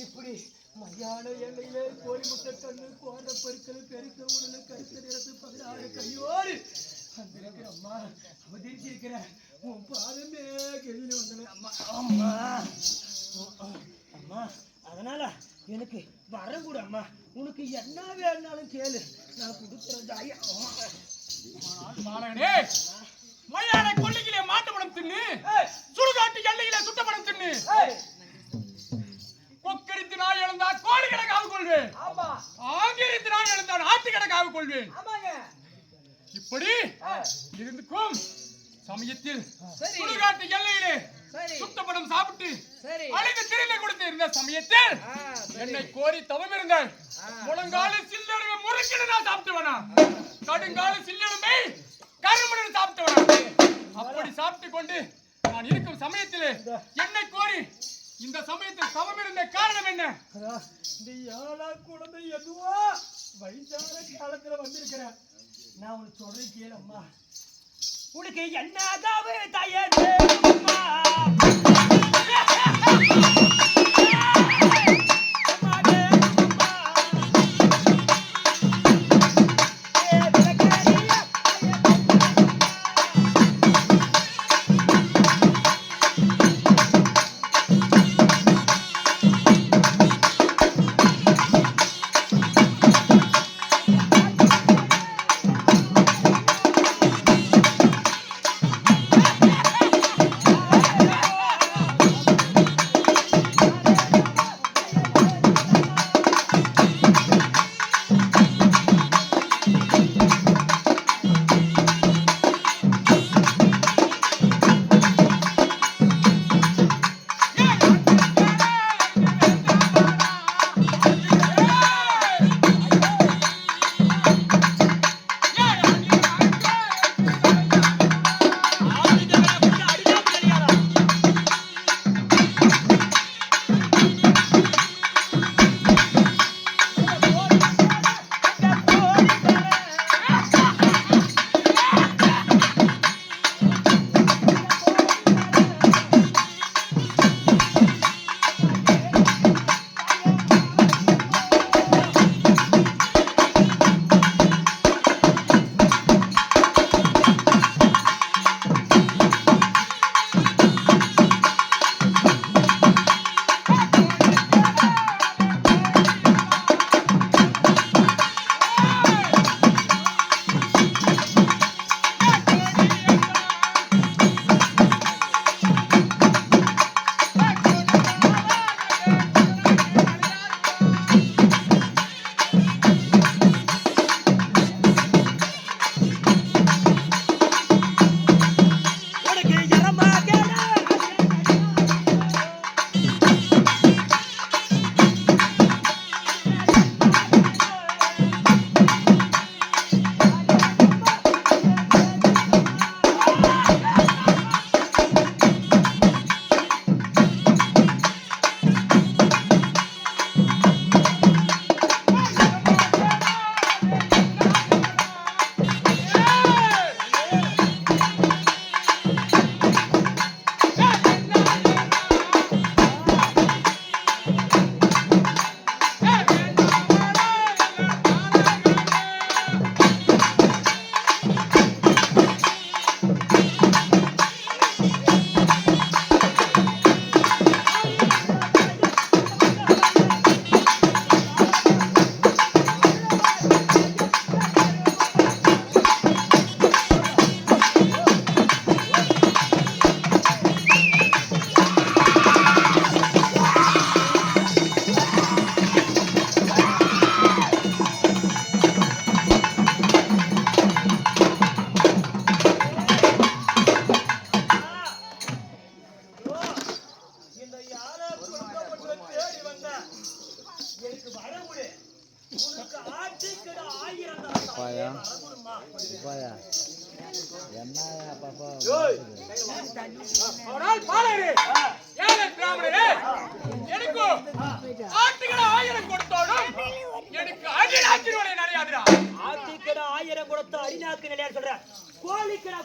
இப்படி மயான எண்ணெயில கோழி முட்டை கண்ணு கோர பருக்கள் பெருக்க உடல கருத்த நிறத்து 16 கையோடு அந்த இருக்கிற அம்மா அவதிச்சு இருக்கிற உன் பாதமே கெதில வந்தன அம்மா அம்மா அம்மா அதனால எனக்கு வரம் கூட அம்மா உனக்கு என்ன வேணாலும் கேளு நான் கொடுக்குறேன் தாயா மானே மயான கொள்ளையிலே மாட்டுப்படம் தின்னு சுடுகாட்டு எல்லையிலே சுட்டப்படம் தின்னு கொக்கரித்து நான் எழுந்தா கோழி கணக்காக கொள்வேன் ஆங்கிரித்து நான் எழுந்தான் ஆட்டு கணக்காக கொள்வேன் இப்படி இருந்துக்கும் சமயத்தில் சுடுகாட்டு எல்லையிலே சுத்தப்படம் சாப்பிட்டு அழைத்து திரிந்து கொடுத்து இருந்த சமயத்தில் என்னை கோரி தவம் இருந்தால் முழங்கால சில்லெடுமை முறுக்கிடு நான் சாப்பிட்டுவனா கடுங்கால சில்லெடுமை கருமணன் சாப்பிட்டுவனா அப்படி சாப்பிட்டு கொண்டு நான் இருக்கும் சமயத்திலே என்னை கோரி இந்த சமயத்தில் தவம் இருந்த காரணம் என்ன? இந்த ஏழா குழந்தை எதுவோ வயசான காலத்துல வந்திருக்கிறேன். நான் உனக்கு சொல்றேன் கேளம்மா. உனக்கு என்னதாவே தயது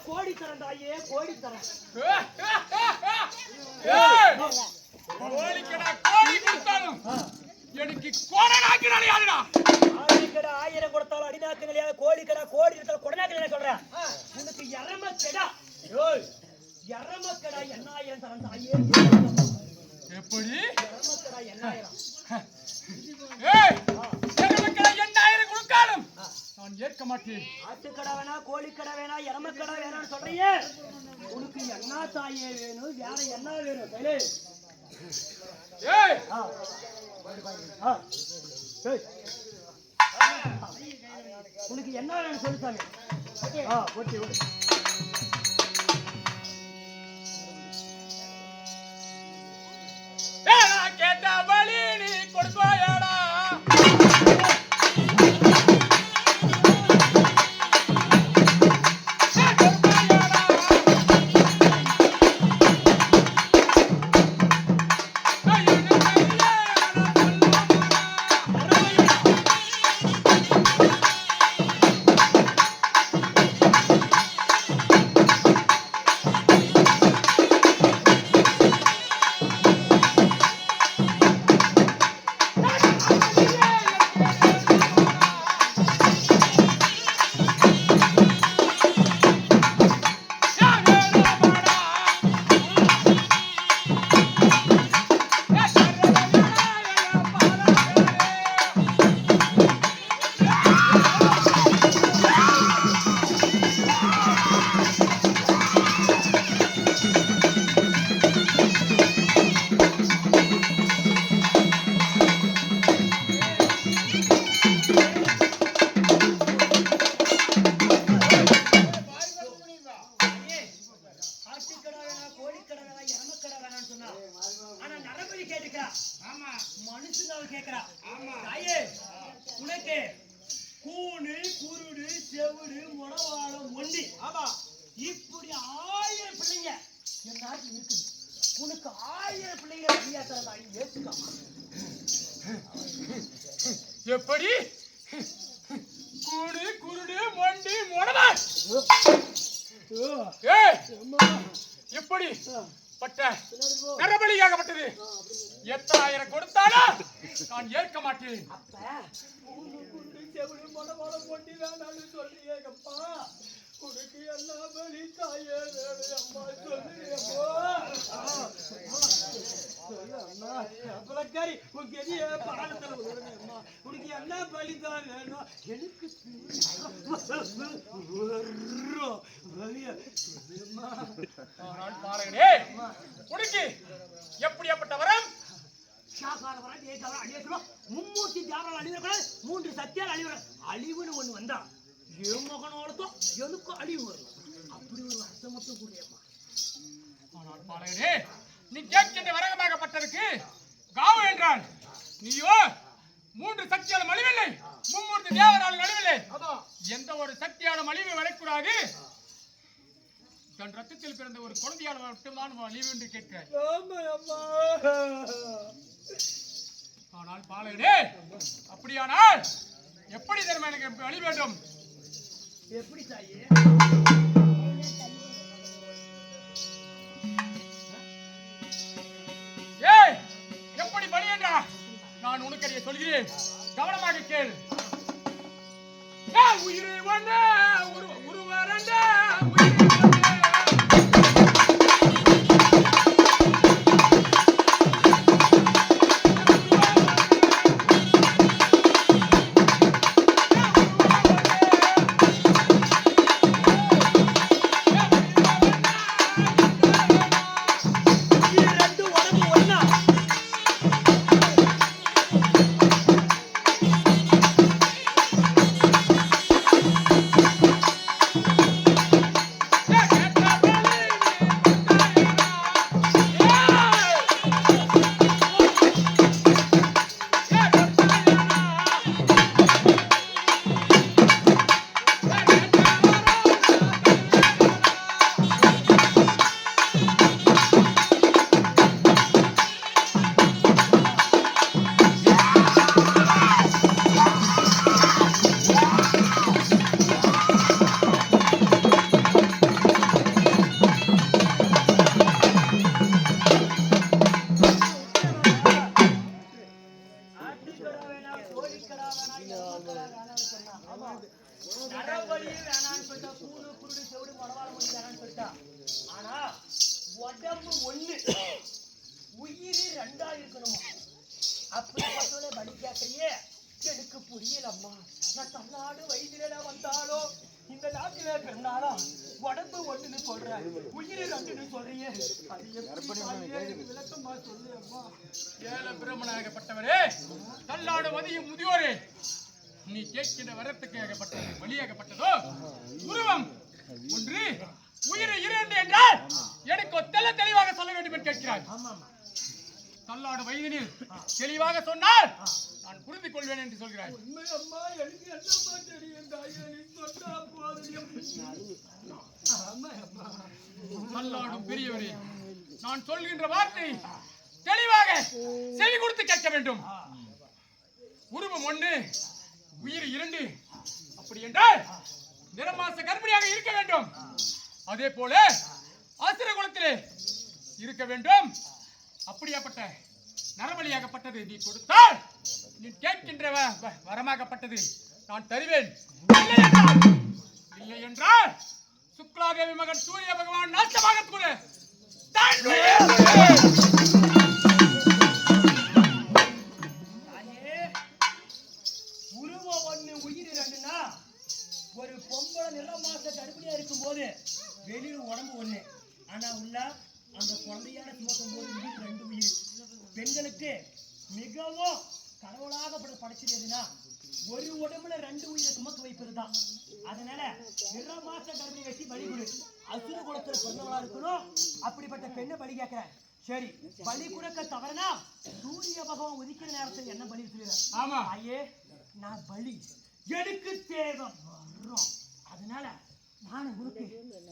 கோழி தரந்தாயே கோடி தர கோழிக்கடா கோழி கொடுத்தாலும் எனக்கு கொடநாக்கு யாருடா? கோழிக்கடா 1000 கொடுத்தாலும் அடிநாக்கு நிலையா, கோழிக்கடா கோடி கொடுத்தாலும் கொடநாக்கு நிலையா சொல்றேன். உனக்கு எரமக்கடா எரமக்கடா 8000 தரேன் தாயே. எப்படி எரமக்கடா 8000? ஏய் எரமக்கடா 8000 கொடுத்தாலும் நான் ஏற்க மாட்டேன். ஆட்டுக்கடா வேணா, கோழிக்கடா வேணா, எரமக்கடா வேணான்னு சொல்றீங்க. உனக்கு என்ன தாயே வேணும், வேற என்ன வேணும்? ஏய் உனக்கு என்ன வேணும் சொல்லு சாமி. கேட்ட பலி நீ கொடுப்பாயாடா? இப்படி 1000 பிள்ளைங்க என் நாட்டில் இருக்குது. உனக்கு 1000 பிள்ளைங்க ஏற்றுக்காமா? எப்படி கூடு குருடு மொண்டி மொடவன் எப்படி பட்ட நரபலியாகப்பட்டது 8000 கொடுத்தாலும் நான் ஏற்க மாட்டேன். உனக்கு என்ன பலி தாயே அம்மா சொல்லுங்கம்மா. அப்பலக்காரி உன் கெதிய பாலத்தில் விடுறேம்மா. உனக்கு என்ன பலி தான் வேணும்? எனக்கு உனக்கு எப்படியாப்பட்ட வரம்? மும்மூர்த்தி தியாகங்கள் அழிவுக்கூடாது, 3 சத்தியால் அழிவு. அழிவுன்னு ஒண்ணு வந்தா என் மகனோடத்தும் எனக்கும் அழிவு வரும். அப்படி ஒரு அர்த்தமத்தை கூடியம்மா. ஆனால் பாலகனே, நீ கேட்கின்ற வரகமாகப்பட்டதுக்கு காவு என்றான். நீயோ 3 சக்தியாலும் அழிவில்லை, மும்மூர்த்தி தேவராலும் அழிவில்லை. எந்த ஒரு சக்தியாலும் அழிவு வரக்கூடாது. தன் ரத்தத்தில் பிறந்த ஒரு குழந்தையால் மட்டும்தான் அழிவு என்று கேட்கிறாய். ஆனால் பாலகனே, அப்படியானால் எப்படி தர்மம் எனக்கு அழி வேண்டும்? எப்படி தாயே? ஏய், எப்படி பலி என்றா? நான் உனக்கு அறிய சொல்கிறேன், கவனமாக கேள். உயிரை வந்த உருவரண்ட புரியலம்மா. நான் தமிழ்நாடு வயதில வந்தாலும் இந்த நாட்டில பிறந்தாலும் உடம்பு ஒண்ணுன்னு சொல்றேன், உயிர் ரெண்டுன்னு சொல்றீங்க. அது எப்படி விளக்கமா சொல்லு அம்மா. ஏழை பிரம்மனாகப்பட்டவரே, தள்ளாடு மதியும் முதியோரே, நீ கேட்கின்ற வரத்துக்கு ஆகப்பட்டது வழியாகப்பட்டதோ உருவம் ஒன்று உயிர் இரண்டு என்றால் எனக்கு தெளிவாக சொல்ல வேண்டும் என்று கேட்கிறாய். தள்ளாடு வயதினில் தெளிவாக சொன்னால் நான் புரிந்து கொள்வேன் என்று சொல்கிறாய். அம்மா எனக்கு என்னமா தெரியும் தாயே, நீ சொன்னா போதும். தள்ளாடும் பெரியவரே, நான் சொல்கின்ற வார்த்தை தெளிவாக செவி கொடுத்து கேட்க வேண்டும். உருவம் ஒன்று உயிர் இரண்டு, அப்படி என்றால் நிறமாச கர்ப்பிணியாக இருக்க வேண்டும். அதே போல ஆசிர குலத்திலே இருக்க வேண்டும். அப்படியாப்பட்ட நரபலியாகப்பட்டது நீ கொடுத்தால் நீ கேட்கின்ற வரமாகப்பட்டது நான் தருவேன். இல்லை என்றால் சுக்லாதேவி மகன் சூரிய பகவான் நாசமாக கூட உருவம் ஒண்ணு உயிர் ரெண்டுன்னா ஒரு பொம்பளை நிறமாச கர்ப்பிணியா இருக்கும் போது வெளியில உடம்பு ஒண்ணு, ஆனா உள்ள அந்த குழந்தையான சுமக்கும் போது உயிர் ரெண்டு உயிர். பெண்களுக்கு மிகவும் கடவுளாக படைச்சது எதுனா ஒரு உடம்புல ரெண்டு உயிரை சுமக்க வைப்பதுதான். அதனால நிறமாச கர்ப்பிணி வச்சு பலி கொடு. அசுர குலத்துல சொன்னவளா இருக்கணும். அப்படிப்பட்ட பெண்ணை பலி கேட்கிறேன். சரி, பலி கொடுக்க தவறுனா சூரிய பகவான் உதிக்கிற நேரத்தில் என்ன பலி சொல்லுறேன். ஆமா ஐயே, நான் பலி எனக்கு தேவை வரும். அதனால நான் உனக்கு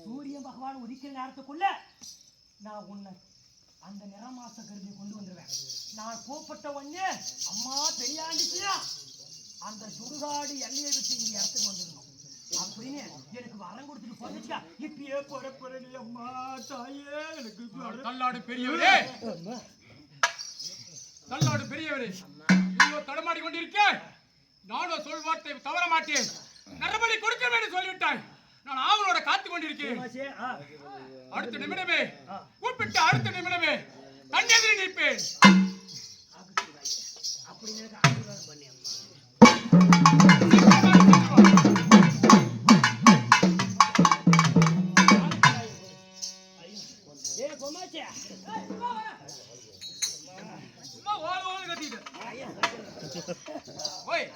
சூரிய பகவான் உதிக்கிற நேரத்துக்குள்ள நான் உன்னை அந்த நிறமாச கருதி கொண்டு வந்துடுவேன். நான் கூப்பிட்ட உடனே அம்மா பெரியாண்டிச்சுனா அந்த சுடுகாடு எல்லையை விட்டு இங்க இடத்துக்கு வந்துடணும் அப்படின்னு எனக்கு வரம் கொடுத்துட்டு போச்சுக்கா. இப்பயே பொறப்பறி அம்மா தாயே எனக்கு தள்ளாடு பெரியவரே, தள்ளாடு பெரியவரே, நீயோ தடமாடி கொண்டிருக்க. நானோ சொல் வார்த்தை தவற மாட்டேன். நரபலி கொடுக்க வேண்டும் சொல்லிவிட்டாய். நான் ஆவலோட காத்து கொண்டிருக்கிறேன். அடுத்த நிமிடமே கூப்பிட்டு அடுத்த நிமிடமே தண்ணெதிரி நிற்பேன். அப்படி எனக்கு ஆசீர்வாதம் பண்ணி அம்மா. ஏ பொம்மாச்சே, சும்மா ஓல ஓல கத்திட்டு ஓய்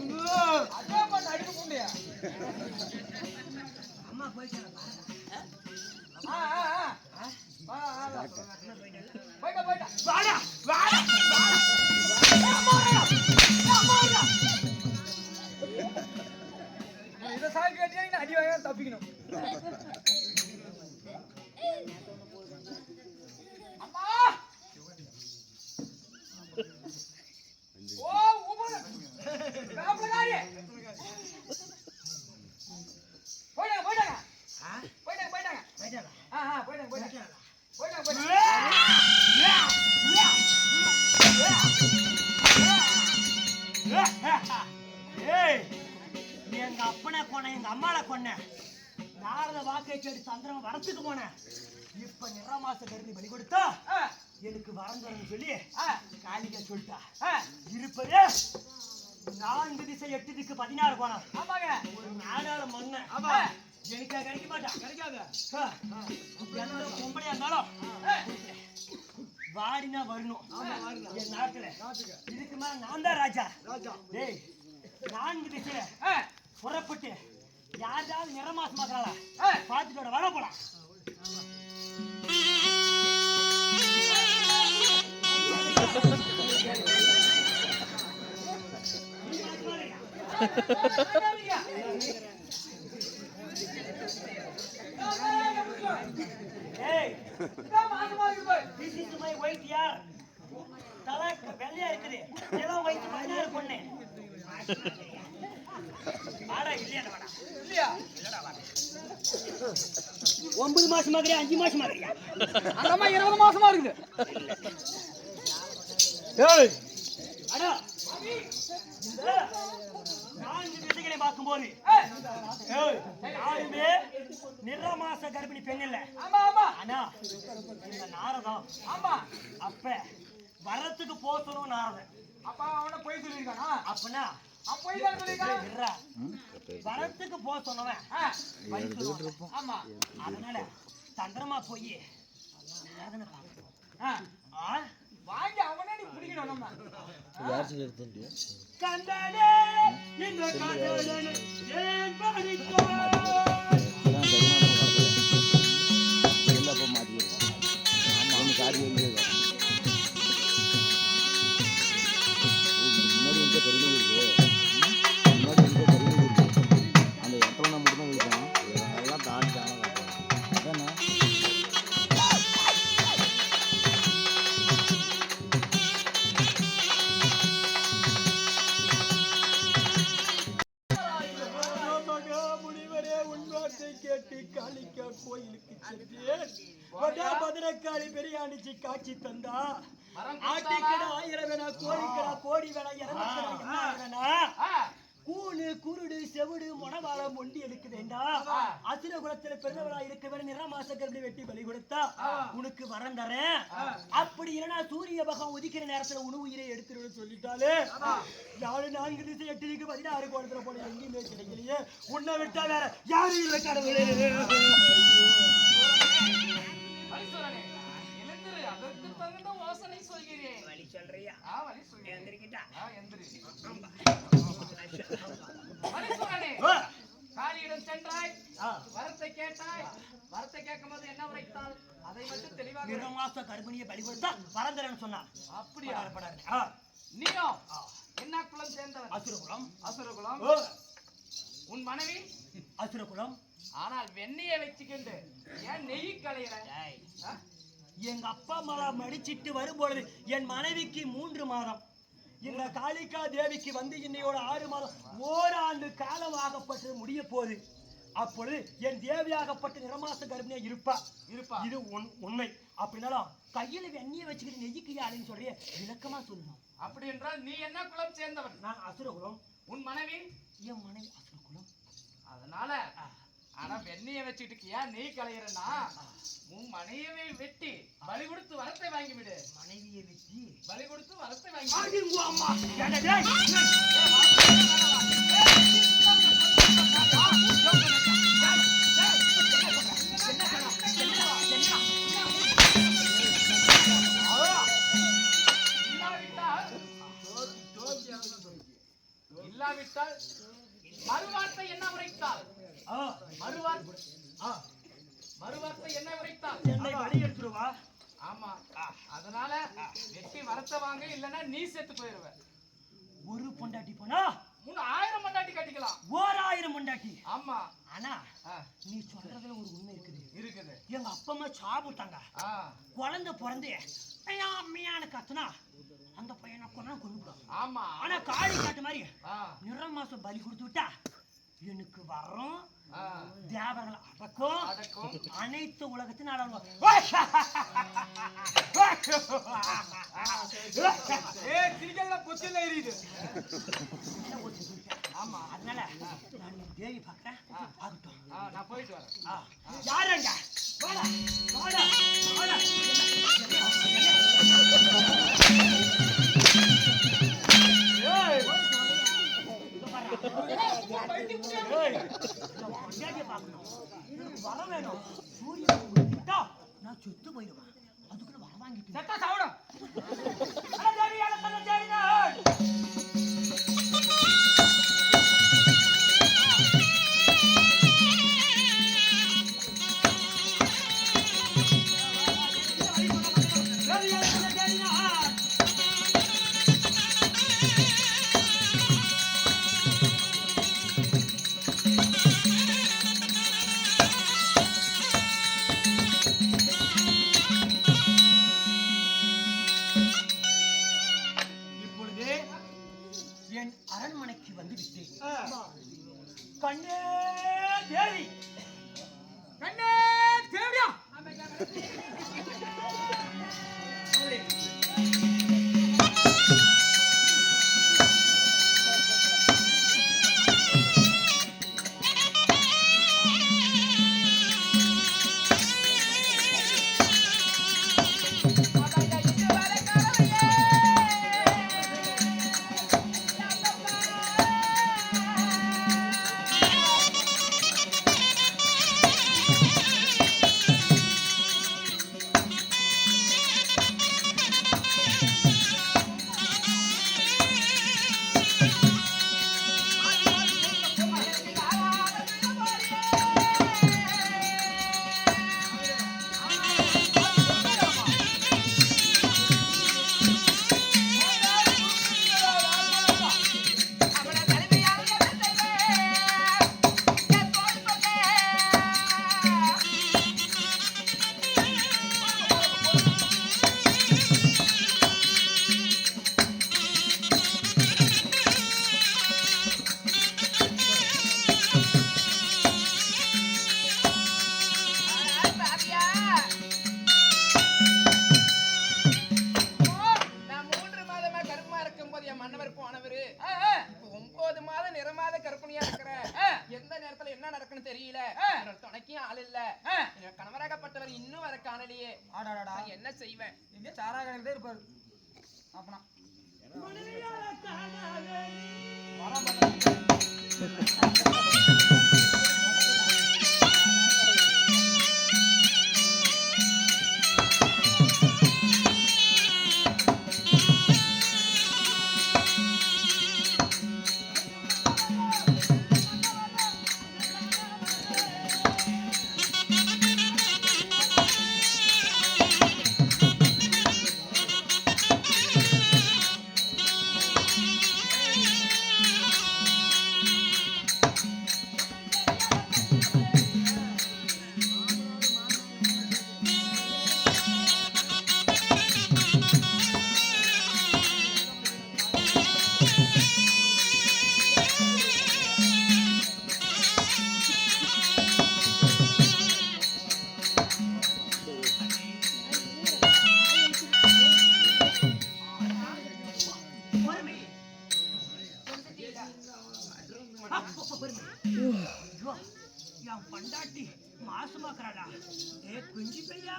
உள்ள போய் அம்மா போயிட்டு இதை சாய் கேட்டீங்கன்னா அடி வாங்க தப்பிக்கணும். அம்மா ஓ ஊபர் காபலகாரி போய்டா போய்டா போய்டா போய்டா போய்டா போய்டா போய்டா போய்டா போய்டா. எங்க அப்பனை கொன்ன, எங்க அம்மாவை கொன்ன, நாரத வாக்கை கேட்டு சந்திரன் வரத்துக்கு போனேன். இப்ப நிறமாச கருதி பலி கொடுத்தா எனக்கு வரந்தன்னு சொல்லி காளிகா சொல்லிட்டா. இருப்பது 4 திசை 8 திக்கு 16 கோணம். ஆமாங்க, ஒரு நாடார மண்ணு. ஆமா, எனக்கு கிடைக்க மாட்டான், கிடைக்காத. எந்த பொம்பளையா இருந்தாலும் வாடினா வரணும் என் நாட்டுல. இதுக்கு மேல நான் தான் ராஜா. டேய், 4 திசையில புறப்பட்டு யாராவது நிறமாசமாக்கறாளா பாத்துட்டோட வர போலாம். வெள்ளையா இருக்குது, இளம் வயசு 16 பொண்ணு. வாடா இல்லையா வாடா இல்லையா? இல்லடா வாடா 9 மாசம் மாதிரியா 5 மாசம் மாதிரியா? அந்த அம்மா 20 மாசமா இருக்குது. ஏய் அடா நான் இந்த திசைகளை பார்க்கும்போது ஏய், யாருமே நிறமாச கர்ப்பிணி பெண் இல்ல. ஆமா ஆமா ஆனா இந்த நாரதம் ஆமா. அப்ப வரத்துக்கு போசணும் நாரதன். அப்ப அவன போய் சொல்லிருக்கானா? அப்பனா அவன் போய் தான் சொல்லிருக்கான். இருடா. வரத்துக்கு போக சொன்னவன் வழி சொல்லுவான். ஆமா. அதனால தந்திரமா போய் நாரதனை பார்க்கணும். ஆ, வாங்கி அவனே நீ பிடிக்கணும் நம்ம. கந்தனே இந்த காதலனை ஏன் பறித்தாய்? மகாமுனிவரே, உன் வார்த்தை கேட்டு காளிக்கா கோயிலுக்கு சென்றேன். பத்ரகாளி பெரியாண்டிச்சி காட்சி தந்தா. ஆட்டிக்கடா 1000 வேணா, கோழிக்கடா கோடி வேணா, 200 வேணா, கூணு குருடு செவிடு மொனவாள மொண்டி எடுக்க வேண்டாம். அசுர குலத்துல பிறந்தவளா இருக்க வேணும். நிறமாச கருப்பை வெட்டி பலி கொடுத்தா உனக்கு வரம் தரேன். அப்படி இல்லைன்னா சூரிய பகவான் உதிக்கிற நேரத்துல உணவு உயிரை எடுத்துருன்னு சொல்லிட்டாலே 4 4 திசை 8 திக்கு 16 கோணத்துல போல எங்கேயுமே கிடைக்கலையே. உன்னை விட்டா வேற யாரும் இல்லை கடவுளே. அதற்கு தகுந்த யோசனை சொல்கிறேன். வழி சொல்றியா வழி சொல்கிறேன். எந்திரிக்கிட்டா எந்திரி. மனுஷனே, காளியிடம் சென்றாய், வரத்தை கேட்டாய். வரத்தை கேட்கும்போது என்ன உரைத்தால் அதை மட்டும் தெளிவாக. நிறமாச கர்ப்பிணியை பலி கொடுத்தா வரம் தரேன்னு சொன்னான். அப்படியா? படாது. நீயோ என்ன குலம் சேர்ந்தவன்? அசுரகுலம். அசுரகுலம். உன் மனைவி அசுரகுலம். ஆனால் வெண்ணையை வச்சுக்கிண்டு ஏன் நெய் கலையிற? எங்க அப்பா அம்மா மடிச்சிட்டு வரும்பொழுது என் மனைவிக்கு 3 மாதம், எங்க காளிகா தேவிக்கு வந்து இன்னையோட 6 மாதம், ஓராண்டு காலம் ஆகப்பட்டு முடிய போகுது. அப்பொழுது என் தேவியாகப்பட்ட நிறமாச கர்ப்பிணியா இருப்பா. இது உண்மை. அப்படின்னாலும் கையில வெண்ணியை வச்சுக்கிட்டு நெய்க்கு யாருன்னு சொல்றிய, விளக்கமா சொல்லணும். அப்படி என்றால் நீ என்ன குலம் சேர்ந்தவன்? நான் அசுரகுலம். உன் மனைவி? என் மனைவி அசுரகுலம். அதனால ஆனா வெண்ணையை வச்சுக்கிட்டு ஏன் நெய் கலையிறனா? உன் மனைவியை வெட்டி பலி கொடுத்து வரத்தை வாங்கிவிடு. மனைவியை வெட்டி பலி கொடுத்து வரத்தை வாங்கி. அம்மா இல்லாவிட்டால் மறுவார்த்தை என்ன உரைத்தால்? மறுவார்த்தை என்ன உரைத்தால்? என்னை வழி எடுத்துருவா. ஆமா. அதனால வெட்டி வரத்தை வாங்க, இல்லன்னா நீ செத்து போயிருவ. ஒரு பொண்டாட்டி போனா 1000 பொண்டாட்டி கட்டிக்கலாம். 1000 பொண்டாட்டி. ஆமா. ஆனா நீ சொல்றதுல ஒரு உண்மை இருக்குது. எங்க அப்பா அம்மா சாப்பிட்டாங்க. குழந்தை பிறந்து ஐயா அம்மையான கத்துனா அந்த பையனை கொண்டு. ஆமா. ஆனா காளி காட்டு மாதிரி நிறம் மாசம் பலி கொடுத்து விட்டா எனக்கு வரும். தேவர்கள் அடக்கும். அனைத்து உலகத்தின் ஆமா. அதனால நான் தேவி பாக்குறேன். ஆகட்டும், நான் போயிட்டு வரேன். யாருங்க வர வேணும். சூரியன் நான் சொத்து போயிடுவேன். அதுக்குள்ள வர வாங்கிட்டு கண்ணே தேவி கண்ணே தேவியா என்ன செய்வேன்? எங்க சாராகரே இருப்பாரு அப்பனா என் பண்டாட்டி மாசமாக்குறாடா. ஏ குஞ்சு பையா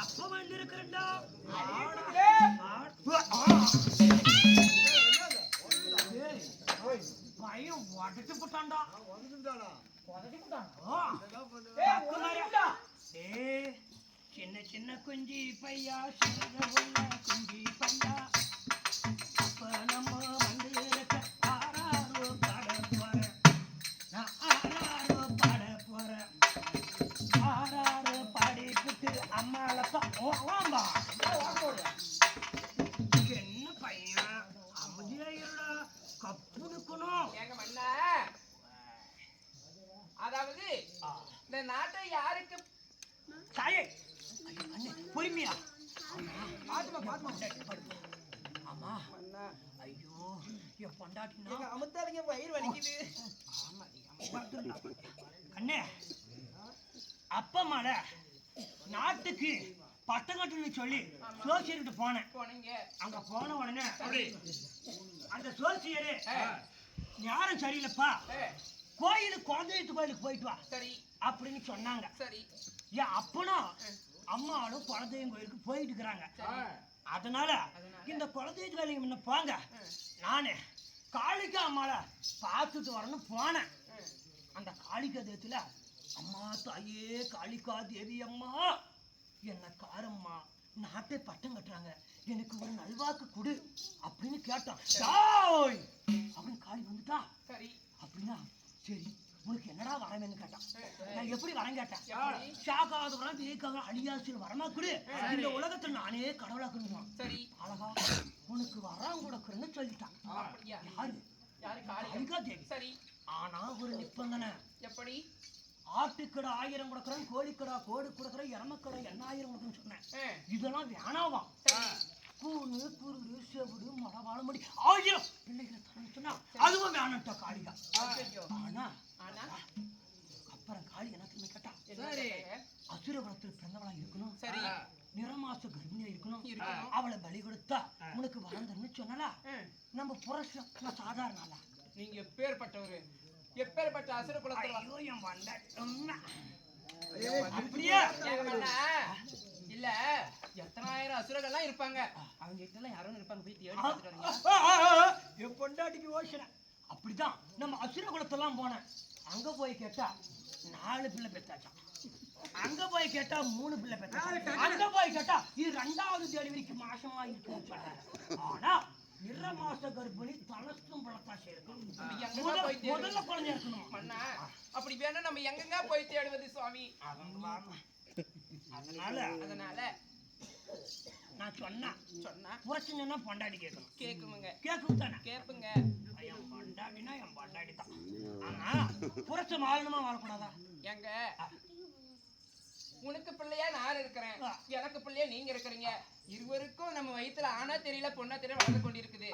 அப்ப வந்து இருக்கிறண்டா. பையன் உடச்சு போட்டான்டா. சின்ன சின்ன குஞ்சி பையா சின்ன குஞ்சி பையா அப்ப நம்ம வந்து இருக்க ஆறாரோ பாட போறேன். நான் ஆறாரோ பாட போறேன். ஆறாரோ பாடிக்கிட்டு அம்மாலப்பா ஓவாம்பா என்ன பையன் அமைதியாயிருடா. கப்புனுக்கணும் ஏங்க மண்ணா, அதாவது இந்த நாட்டை யாருக்கு தாயே பொறுமையா ஆமா. ஐயோ என் பொண்டாட்டி அமுத்தாதீங்க, வயிறு வலிக்குது. அண்ணே அப்பம்மால நாட்டுக்கு பட்டங்கட்டுன்னு சொல்லி சோசியர்கிட்ட போனேன். போனீங்க, அங்க போன உடனே அந்த சோசியரு யாரும் சரியில்லைப்பா, கோயிலுக்கு குழந்தைத்து கோயிலுக்கு போயிட்டு வா சரி அப்படின்னு சொன்னாங்க. சரி, என் அப்பனும் அம்மாவும் குழந்தையும் கோயிலுக்கு போயிட்டு இருக்கிறாங்க. அதனால இந்த குழந்தைத்து வேலைக்கு முன்ன போங்க, நானு காளிக்கா அம்மாவை பார்த்துட்டு வரணும் போனேன். அந்த காளிகா தேத்துல அம்மா தாயே காளிகா தேவி அம்மா என்ன காரம்மா நாட்டை பட்டம் கட்டுறாங்க, எனக்கு ஒரு நல்வாக்கு கொடு அப்படின்னு கேட்டான். அப்படின்னு காளி வந்துட்டா. சரி அப்படின்னா சரி உனக்கு என்னடா வரவேன்னு கேட்டான். நான் எப்படி வரம் கேட்டேன், ஷாக்காவது வரம் வீக்காக அழியாசில் வரமா கொடு, இந்த உலகத்தில் நானே கடவுளாக்குறான். சரி, அழகா உனக்கு வரம் கொடுக்குறேன்னு சொல்லிட்டான். யாரு? யாரு? காளிகா தேவி. சரி, ஆனா ஒரு நிப்பந்தனை. எப்படி? ஆட்டுக்கடை 1000 கொடுக்குறேன், கோழிக்கடை கோடு கொடுக்குறேன், எரமக்கடை 8000 கொடுக்குன்னு சொன்னேன். இதெல்லாம் வேணாவாம். கூணு குருடு செவிடு மரவாழ முடி 1000 பிள்ளைகளை தரேன்னு சொன்னா அதுவும் வேணாம்ட்டா காளிகா. ஆனா அப்புறம் காளி எனக்கு கேட்டா சரி அசுர குலத்தில் பிறந்தவளா இருக்கணும், சரி நிறமாச கர்ப்பிணியா இருக்கணும், இருக்கணும். அவளை பலி கொடுத்தா உனக்கு வாழ்ந்தன்னு சொன்னலா. நம்ம புருஷன் சாதாரண ஆளா? நீங்க எப்பேற்பட்டவரு, எப்பேற்பட்ட அசுர குலத்துல ஐயோ என் வந்த அப்படியே இல்ல எத்தனாயிரம் அசுரர்கள்லாம் இருப்பாங்க, அவங்க கிட்ட எல்லாம் யாரும் இருப்பாங்க, போய் தேடி பார்த்துட்டு வரீங்க. என் பொண்டாட்டிக்கு யோசனை அப்படிதான். நம்ம அசுர குலத்தெல்லாம் போனேன், அங்க போய் கேட்டா 4 பிள்ளை பெத்தாச்சான், அங்க போய் கேட்டா 3 பிள்ளை பெத்தாச்சான், அங்க போய் கேட்டா இது 2வது டெலிவரிக்கு மாசமா இருக்குன்னு சொல்றாங்க. ஆனா நிற மாச கர்ப்பிணி தனசும் பழத்தா சேர்க்கும். முதல்ல குழந்தை இருக்கணும் மன்னா. அப்படி வேணா நம்ம எங்கெங்க போய் தேடுவது சுவாமி? அதனால நான் சொன்னா புரட்சின்னா பொண்டாடி கேட்கணும். கேக்குமுங்க, கேட்கும் தானே? கேப்புங்க. என் பொண்டாடினா என் பொண்டாடி தான். ஆனா புரட்சி வாழணுமா வாழக்கூடாதா? எங்க உனக்கு பிள்ளையா நான் இருக்கிறேன், எனக்கு பிள்ளையா நீங்க இருக்கிறீங்க, இருவருக்கும் நம்ம வயித்துல ஆனா தெரியல பொண்ணா தெரியல வளர்ந்து கொண்டிருக்குது.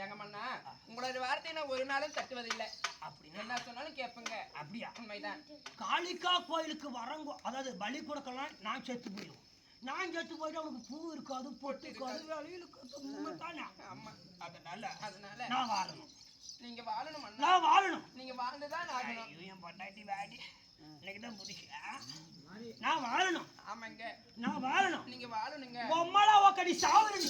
எங்க மண்ணா உங்களோட வார்த்தையை நான் ஒரு நாளும் தட்டுவதில்லை, அப்படின்னு என்ன சொன்னாலும் கேட்புங்க. அப்படியா? உண்மைதான். காளிகா கோயிலுக்கு வரங்கோ, அதாவது பலி கொடுக்கலாம், நான் செத்து போயிடுவோம். நான் செத்து போயிட்டு அவனுக்கு பூ இருக்காது, பொட்டு இருக்காது, வேலையில் தானே. ஆமா, அதனால நான் வாழணும். நீங்க வாழணும் அண்ணா, நான் வாழணும். நீங்க வாழ்ந்துதான் ஆகணும். என் பொண்டாட்டி வாடி இன்னைக்குதான் புதுசா நான் வாழணும். ஆமாங்க, நான் வாழணும். நீங்க வாழணுங்க. பொம்மலா ஒக்கடி சாவணும்.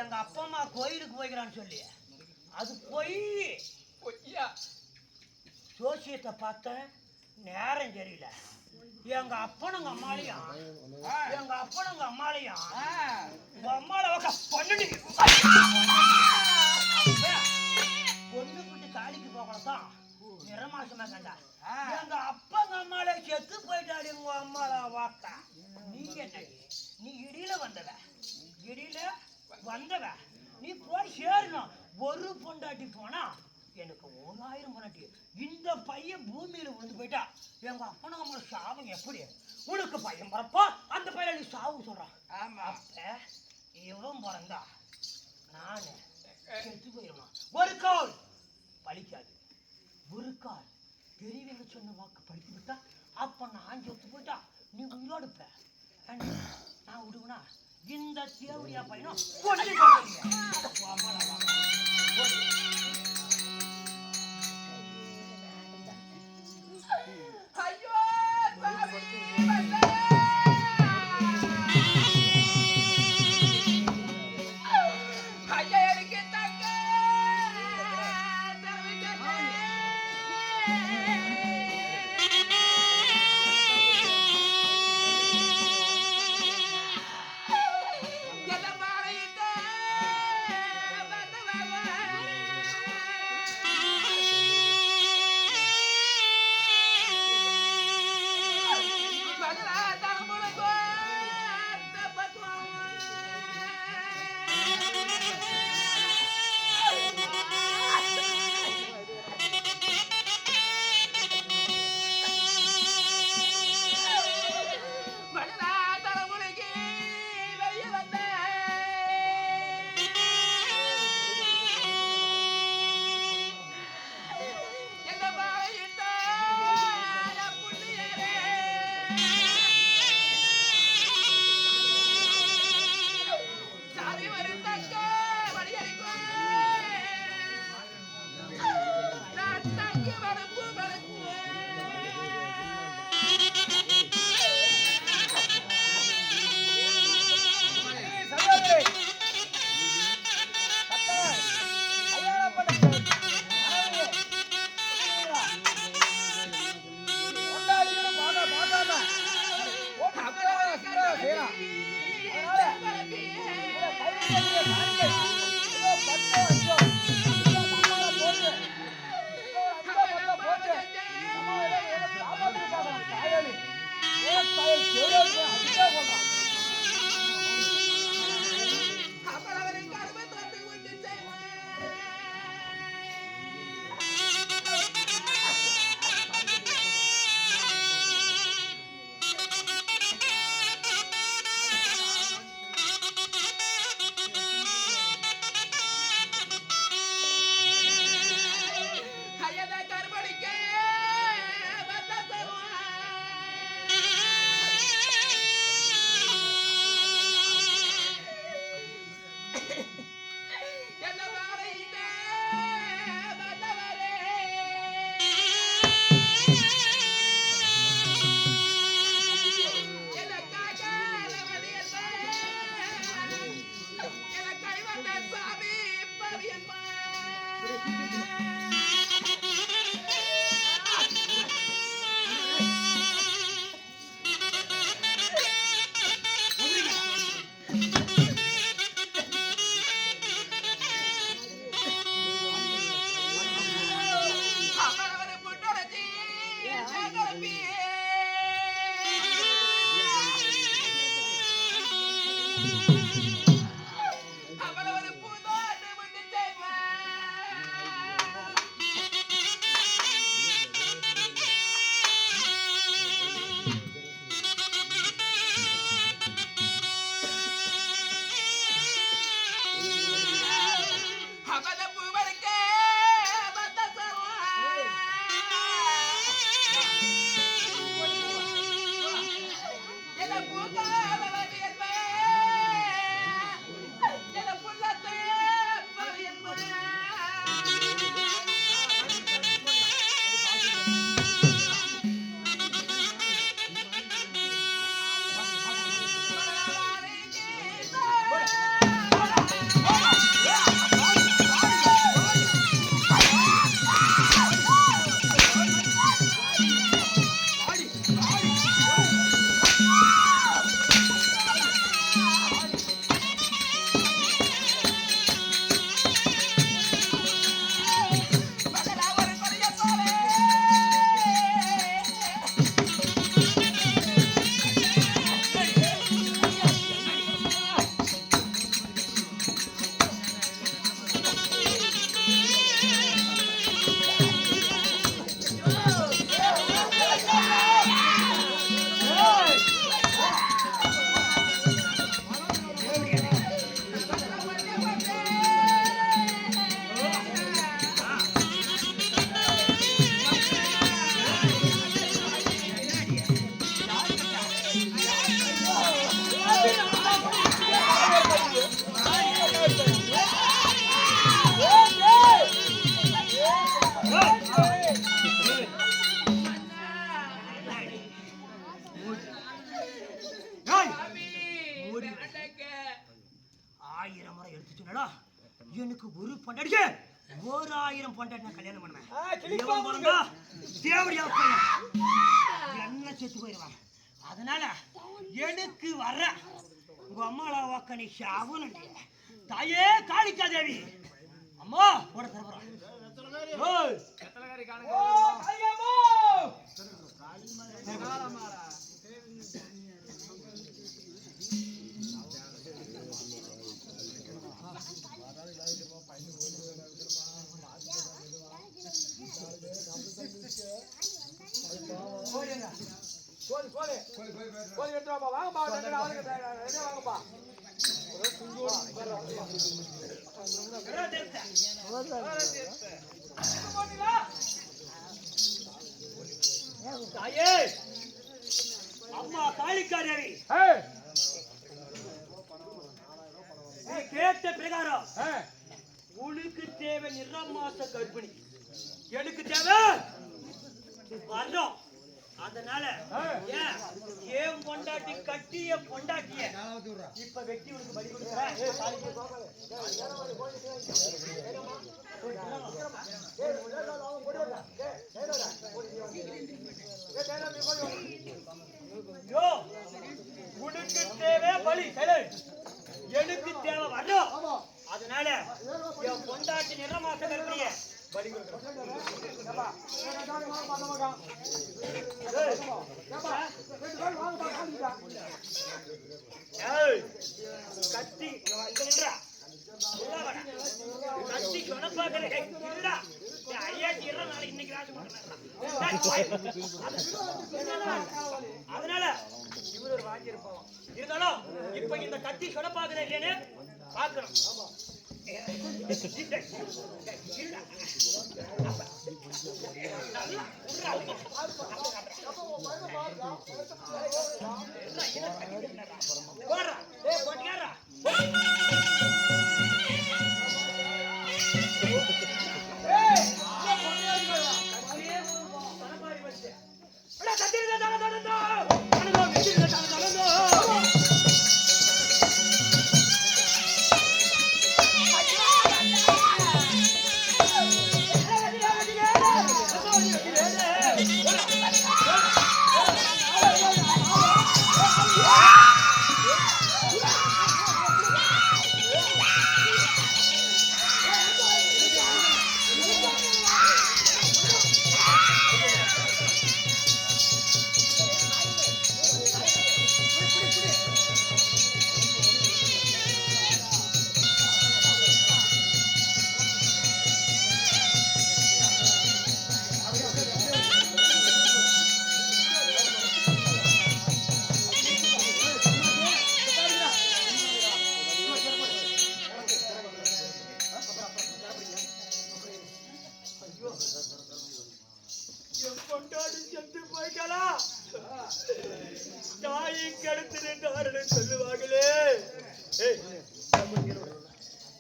எங்க அப்பா அம்மா கோயிலுக்கு போய்க்கிறான்னு சொல்லி அது பொய்யா? ஜோசியத்தை பார்த்தேன், நேரம் தெரியல. எங்க அப்பனுங்க அம்மாலையும் அம்மால பொண்ணு விட்டு காலிக்கு போகலதான் நிறமாசமா கண்டா. எங்க அப்பங்க அம்மால செத்து போயிட்டாடி உங்க அம்மால வாக்கா. நீ என்ன, நீ இடியில வந்தவ நீ போய் சேரணும். ஒரு பொண்டாட்டி போனா எனக்கு 1000 பொண்டாட்டி. இந்த பையன் பூமியில விழுந்து போயிட்டா எங்க அப்பனுங்க அம்மா சாபம் எப்படி? உனக்கு பையன் பிறப்பா, அந்த பையன் நீ சாவு சொல்றான். ஆமா, இவன் பிறந்தா நானு செத்து போயிடுவான். ஒரு கால் பலிக்காது. ஒரு கால் பெரியவங்க சொன்ன வாக்கு படித்து விட்டா அப்ப நான் ஆஞ்சி ஒத்து போயிட்டா நீ உங்களோட இருப்ப. நான் விடுவனா இந்த தேவடியா பையனும் கொண்டு ஐயோ ஐயா எனக்கு தங்க எடுத்துச்சுடா எனக்கு ஒரு பொண்டாடியே 1000 பொண்டாடி நான் கல்யாணம் பண்ணுவேன். தேவடியா என்ன செத்து போயிடுவான். அதனால எனக்கு வர்ற உங்க அம்மாளா வாக்க நீ ஷாவும் தாயே காளிக்கா தேவி அம்மா போட தரப்புறோம். தாயே அம்மா காளிக்கா தேவி கேட்ட பிரகாரம் உனக்கு தேவை நிறமாச கர்ப்பிணி, எனக்கு தேவை வர்றோம். அதனால ஏன் பொண்டாட்டி கட்டிய பொண்டாட்டிய இப்ப வெட்டி உனக்கு பலி கொடுக்குறேன். உனக்கு தேவை பலி, எனக்கு தேவை வர்றோம். அதனால என் பொண்டாட்டி நிறமாச கர்ப்பிணிய பலி கத்தி கத்தி சொன்ன பாக்குறேன் இன்னைக்கு அதனால இவரு ஒரு வாங்கி இருப்போம். இருந்தாலும் இப்ப இந்த கத்தி சொன்ன பாக்குறேன் இல்லைன்னு பாக்கணும்.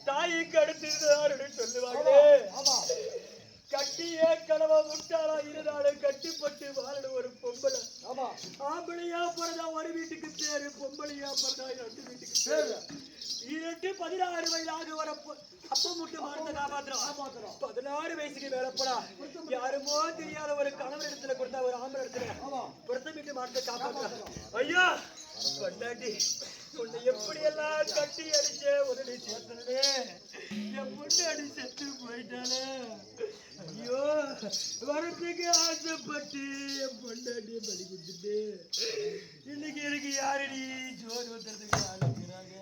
தாய்க்கு அடுத்து சொல்லுவாங்களே, கட்டியே கனவா முட்டாளா இருந்தாலும் கட்டிப்பட்டு வாழணும் ஒரு பொம்பளை. ஆம்பளையா பிறந்தா ஒரு வீட்டுக்கு பேரு, பொம்பளையா பிறந்தா 2 வீட்டுக்கு பேரு. 16 வயதாக வர அப்ப மட்டும் மாறத்தை காப்பாத்துறோம். 16 வயசுக்கு மேலப்படா யாருமோ தெரியாத ஒரு கணவர் இடத்துல கொடுத்தா ஒரு ஆம்பளை இடத்துல கொடுத்த வீட்டு மாறத்தை காப்பாத்துறோம். ஐயா பொண்டாட்டி உன்னை எப்படி எல்லாம் கட்டி அடிச்ச உடனே சேர்த்தனே, என் பொண்டாடி செத்து போயிட்டாலே. ஐயோ வரத்துக்கு ஆசைப்பட்டு என் பொண்டாட்டிய பலி கொடுத்துட்டு இன்னைக்கு எனக்கு யாரடி சோறு ஊத்துறதுக்கு ஆளுக்கிறாங்க.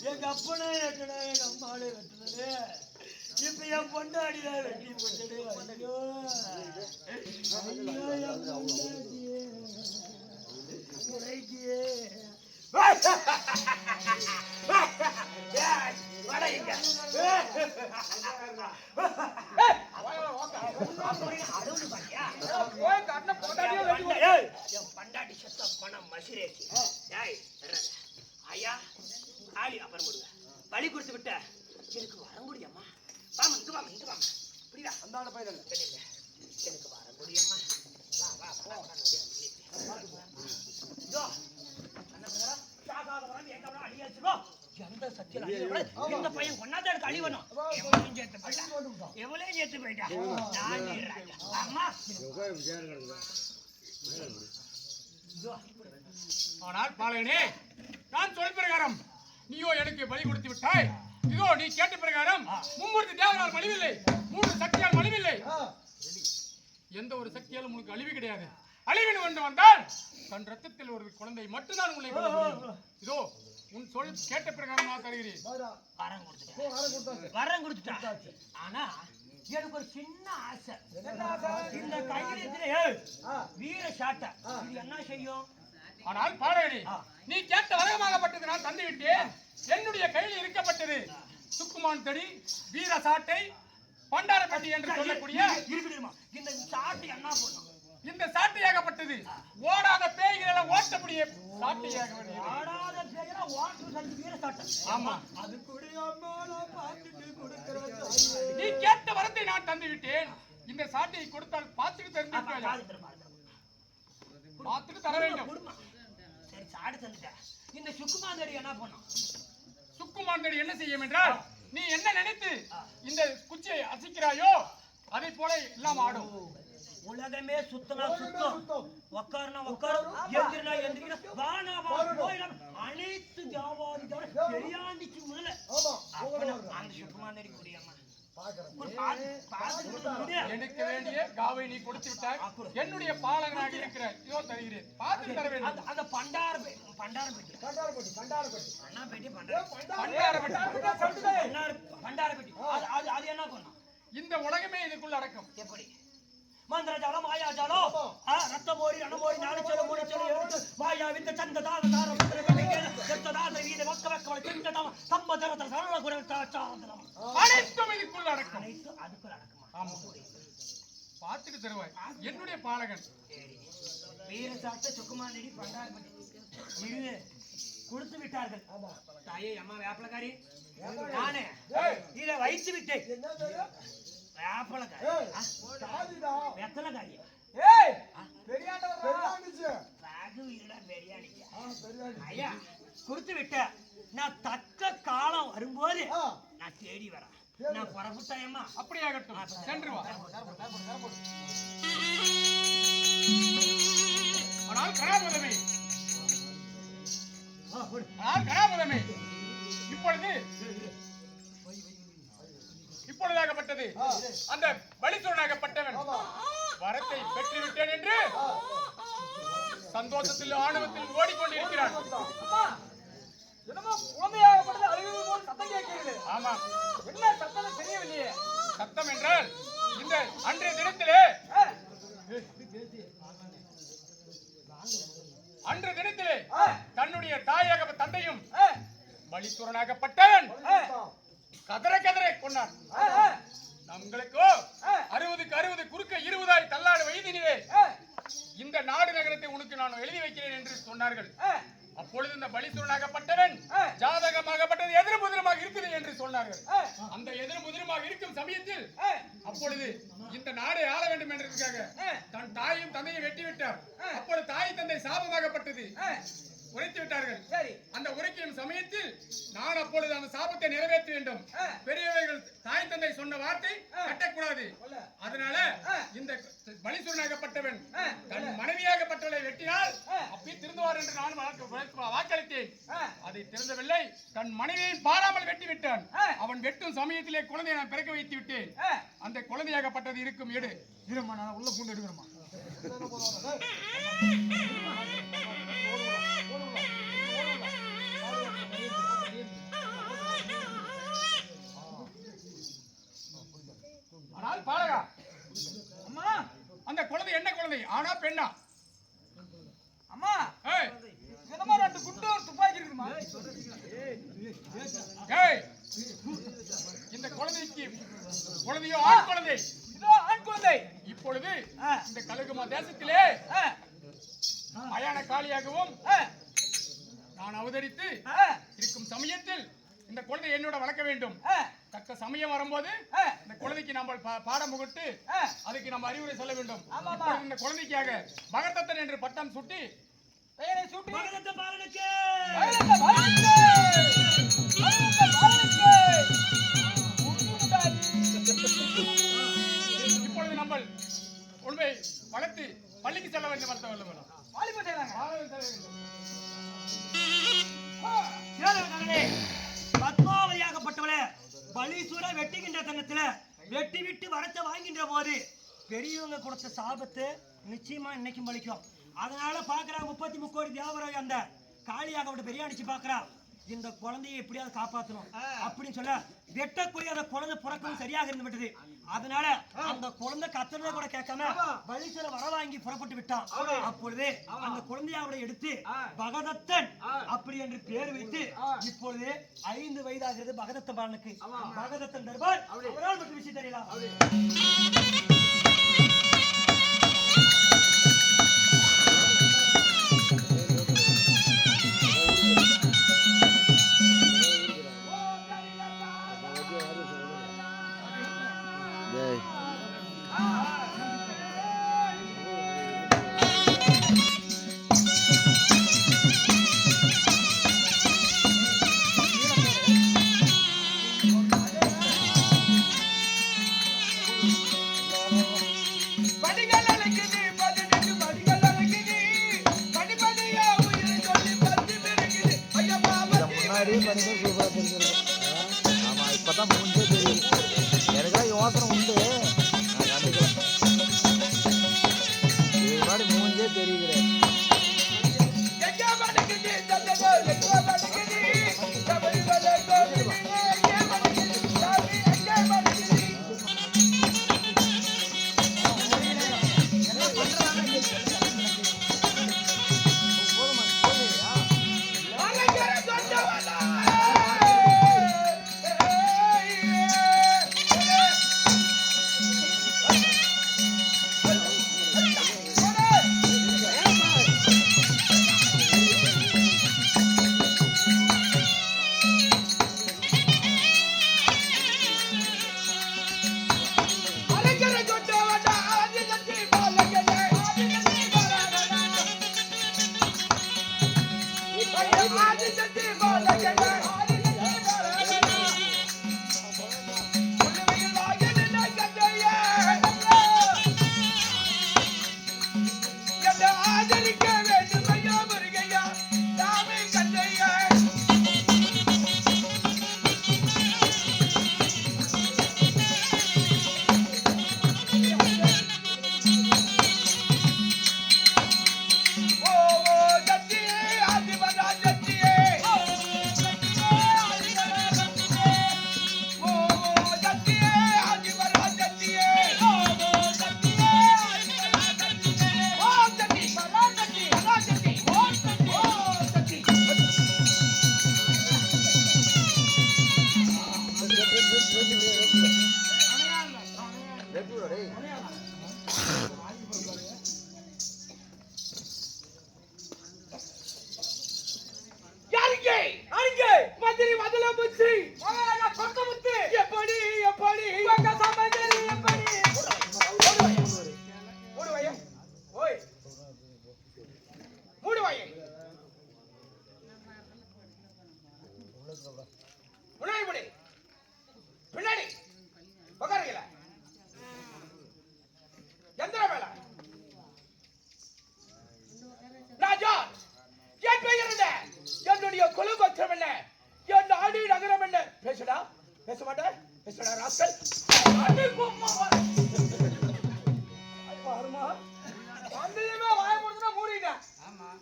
எங்க அப்பனா வெட்டனா, எங்க அம்மானே வெட்டினே, இப்ப என் பொண்டாடிதான் வெட்டி போட்டே. ஐயோ ஐயோ என் பொண்டாட்டியே உரைக்கியே பண்டாட்டி செத்த பணம் மசிரேச்சு. ஐயா ஆளி அப்புறம் போடுங்க, பலி கொடுத்து விட்ட எனக்கு வர முடியம்மா. வாமா இங்க வாமா, இங்க வாமா, இப்படியா அந்த பையன் எனக்கு வர முடியம்மா. வா வா போ எந்த சத்தியம் அழியக்கூடாது. இந்த பையன் கொண்டாந்து எடுத்து அழிவணும். எவ்வளவு சேர்த்து போயிட்டான், எவ்வளவு சேர்த்து போயிட்டான். நான் நீர்ராஜா. அம்மா ஆனால் பாலகனே, நான் சொல் பிரகாரம் நீயோ எனக்கு பலி கொடுத்து விட்டாய். இதோ நீ கேட்ட பிரகாரம் மும்மூர்த்தி தேவனால் மலிவில்லை, 3 சக்தியால் மலிவில்லை. எந்த ஒரு சக்தியாலும் உனக்கு அழிவு கிடையாது. அழிவின் ஒன்று வந்தால் தன் ரத்தத்தில் ஒரு குழந்தை மட்டும்தான் உன்னை கொல்ல முடியும். இதோ உன் சொல் கேட்ட பிரகாரம் நான் தருகிறேன். வரம் கொடுத்துட்டான். ஆனா எனக்கு ஒரு சின்ன ஆசை. இந்த கையிலே வீர சாட்டை இது என்ன செய்யும்? ஆனால் பாலகனே, நீ கேட்ட வரமாகப்பட்டது நான் தந்து விட்டேன். என்னுடைய கையில் இருக்கப்பட்டது சுக்குமான் தடி, வீர சாட்டை, பண்டாரப்பட்டி என்று சொல்லக்கூடிய இந்த சாட்டை என்ன பண்ணும்? இந்த சாட்டையாகப்பட்டது ஓடாத பேய்களை ஓட்டக்கூடிய சாட்டையாக ஓடாத பேய்களை ஓட்டுற வீர சாட்டை. ஆமா, அது கூட அம்மா நான் பார்த்துட்டு கொடுக்கிறேன். நீ கேட்ட வரத்தை நான் தந்து விட்டேன். இந்த சாட்டையை கொடுத்தால் பார்த்துட்டு தெரிஞ்சு பார்த்துட்டு தர வேண்டும். சரி, சாடு தந்துட்டேன். இந்த சுக்குமாந்தடி என்ன பண்ணும்? சுக்குமாந்தடி என்ன செய்யும் என்றால், நீ என்ன நினைத்து இந்த குச்சியை அசைக்கிறாயோ அதை போல எல்லாம் ஆடும். உலகமே சுத்தனா சுத்தம், உக்காருனா உக்காரும், எந்திரனா எந்திரிக்கணும், வானா வா போயிடும். அனைத்து வியாபாரிகளும் பெரியாண்டிக்கு முதல்ல அந்த சுக்குமாந்தடி குடியம்மா எனக்கு வேண்டிய காவை நீ கொடுத்து விட்டாய். என்னுடைய பாலகனாக இருக்கிறாய். இதோ தருகிறேன், பார்த்து தர வேண்டும். அந்த பண்டாரப்பட்டி அது என்ன பண்ணும்? இந்த உலகமே இதுக்குள்ள அடக்கம். எப்படி? மந்திரஜாலம், மாயாஜாலம், ரத்தமோரி, ரணமோரி, நாலச்சலம், மூலச்சலம், எழுத்து, மாயா, விந்த, சந்த, தாத, தார, முத்திர, தாத, வீத, வக்க, வக்கவளை, திண்டதம், சம்பதரத, சரள, குரல், அனைத்தும் இதுக்குள்ள அடக்கம். அனைத்து அதுக்குள்ள அடக்கமா? ஆமா, பார்த்துட்டு தருவாய். என்னுடைய பாலகன் வீர சாட்ட சுக்குமாந்தடி பண்டாரப்பட்டி இரு கொடுத்து விட்டார்கள். தாயே, அம்மா வேப்பலக்காரி, நானே இதை வைத்து விட்டேன். கொடுத்து விட்ட. நான் தக்க காலம் வரும்போது நான் தேடி வரேன். நான் புறப்பட்டேம்மா. அப்படியாகட்டும், சென்று வா. ஆனால் கராபதமே, இப்பொழுதாகப்பட்டது அந்த பலிசூரனாகப்பட்டவன் வரத்தை பெற்றுவிட்டேன் என்று சந்தோஷத்தில் ஆணவத்தில் ஓடிக்கொண்டிருக்கிறான். ஆமா, என்ன சத்தம் தெரியவில்லையே. சத்தம் என்றால் இந்த அன்றைய தினத்திலே தன்னுடைய தாயாக தந்தையும் பலிசூரனாகப்பட்டவன் கதற கதற கொண்டான். நம்மளுக்கோ 60க்கு 60 குறுக்க 20 தள்ளாடு வயதினிலே இந்த நாடு நகரத்தை உனக்கு நான் எழுதி வைக்கிறேன் என்று சொன்னார்கள். அப்பொழுது இந்த பலிசூரனாகப்பட்டவன் ஜாதகமாகப்பட்டது எதிர் புதிரமாக இருக்குது என்று சொன்னார்கள். அந்த எதிர் புதிரமாக இருக்கும் சமயத்தில் அப்பொழுது இந்த நாடை ஆள வேண்டும் என்றதுக்காக தன் தாயும் தந்தையும் வெட்டி விட்டார். அப்பொழுது தாய் தந்தை சாபமாகப்பட்டது உரைத்து விட்டார்கள். அந்த உரைக்கும் சமயத்தில் நான் அப்பொழுது அந்த சாபத்தை நிறைவேற்ற வேண்டும். பெரியவர்கள் தாய் தந்தை சொன்ன வார்த்தை கட்டக்கூடாது. அதனால இந்த பலிசூரனாகப்பட்டவன் தன் மனைவியாகப்பட்டவளை வெட்டினால் அப்படி திருந்துவார் என்று நான் வாக்களித்தேன். அதை திருந்தவில்லை. தன் மனைவியை பாராமல் வெட்டி விட்டான். அவன் வெட்டும் சமயத்திலே குழந்தையை நான் பிறக்க வைத்து விட்டேன். அந்த குழந்தையாகப்பட்டது இருக்கும் எடு இருமா, நான் உள்ள பூண்டு எடுக்கிறோமா. ஆனால் பாலகா, அம்மா, அந்த குழந்தை என்ன குழந்தை, ஆனா பெண்ணா? அம்மா, என்னமா 2 குண்டு துப்பாக்கி இருக்குமா? இந்த குழந்தைக்கு குழந்தையோ ஆண் குழந்தை. இதோ ஆண் குழந்தை. இப்பொழுது இந்த கலுகுமா தேசத்திலே மயான காளியாகவும் நான் அவதரித்து இருக்கும் சமயத்தில் இந்த குழந்தை என்னோட வளர்க்க வேண்டும். தக்க சமயம் வரும்போது இந்த குழந்தைக்கு நம்ம பாடம் புகட்டு அதுக்கு நம்ம அறிவுரை சொல்ல வேண்டும். இந்த குழந்தைக்காக பகதத்தன் என்று பட்டம் சுட்டி பெயரை சூட்டி பலீஸ்வர வெட்டுகின்ற தன்னத்துல வெட்டி விட்டு வரத்தை வாங்கின்ற போது பெரியவங்க கொடுத்த சாபத்தை நிச்சயமா இன்னைக்கும் பலிக்கும். அதனால பாக்குறா 33 கோடி தேவராய் அந்த காளியாக பெரியாணிச்சு பாக்குறா இந்த குழந்தையை எப்படியாவது காப்பாற்றணும் அப்படின்னு சொல்ல வெட்டக்கூடிய அந்த குழந்தை பிறக்கவும் சரியாக இருந்து விட்டது. அதனால அந்த குழந்தை கத்துறத கூட கேட்காம பலீஸ்வர வர வாங்கி புறப்பட்டு விட்டான். அப்பொழுது அந்த குழந்தையாவோட எடுத்து பகதத்தன் அப்படி என்று பேர் வைத்து இப்பொழுது 5 வயதாகிறது பகதத்த பாலனுக்கு. பகதத்தன் தர்பார் அவரால் மட்டும் விஷயம் தெரியலாம். ஆமா இப்பதான் மூஞ்சே தெரியும். எனக்கா யோசனை உண்டு, நான் கண்டுக்கல. இது மாதிரி மூஞ்சே தெரியுது. பின்னாடி உட்காருங்களா எந்திர வேலை ராஜா என் பெயர் என்ன, என்னுடைய குலகோத்திரம் என்ன, என் நாடு நகரம் என்ன, பேசுடா பேச மாட்டேன் பேசுடா ராஸ்கல். அந்தேயுமே வாய போடுதுனா மூடிட்டேன்,